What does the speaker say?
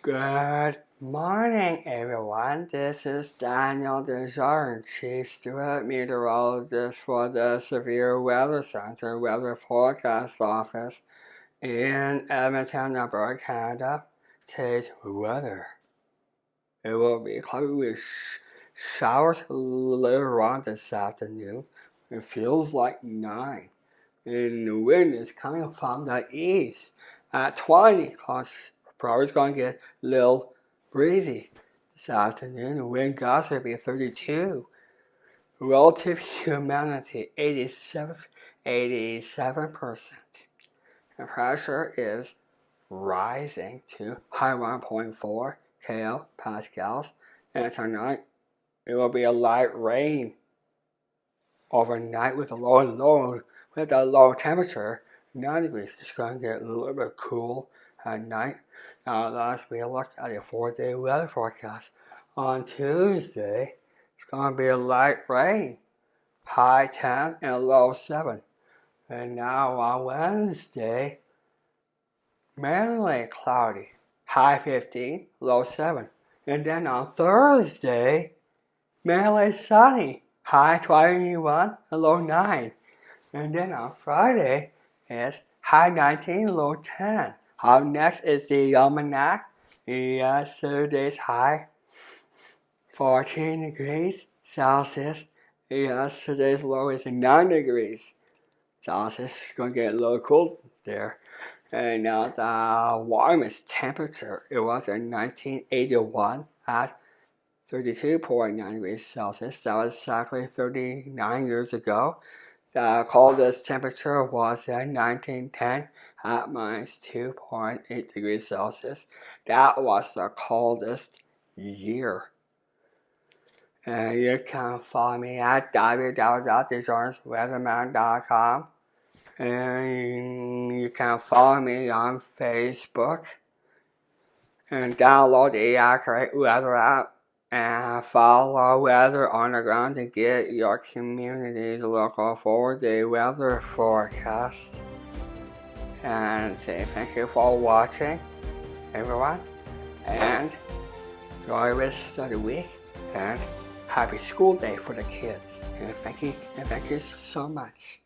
Good morning, everyone. This is Daniel Desjardins, Chief Steward Meteorologist for the Severe Weather Center Weather Forecast Office in Edmonton, Alberta, Canada. Today's weather. It will be cloudy with showers later on this afternoon. It feels like 9. And the wind is coming from the east at 20 because probably going to get a little breezy this afternoon. The wind gusts will be 32. Relative humidity 87%. The pressure is rising to high 1.4 kilopascals. And tonight it will be a light rain overnight with a low temperature 9 degrees. It's going to get a little bit cool at night. Now let's be a look at a 4-day weather forecast. On Tuesday, it's going to be a light rain, high 10 and low 7. And now on Wednesday, mainly cloudy, high 15, low 7. And then on Thursday, mainly sunny, high 21 and low 9. And then on Friday, it's high 19, low 10. Up next is the almanac. Yesterday's high 14 degrees Celsius. Yesterday's low is 9 degrees Celsius. It's going to get a little cool there. And now the warmest temperature, it was in 1981 at 32.9 degrees Celsius. That was exactly 39 years ago. The coldest temperature was in 1910 at minus 2.8 degrees Celsius. That was the coldest year. And you can follow me at www.desjordansweatherman.com. And you can follow me on Facebook. And download the Accurate Weather app. And follow Weather on the Ground to get your community's local 4-day weather forecast. And say thank you for watching, everyone. And enjoy the rest of the week. And happy school day for the kids. And thank you so much.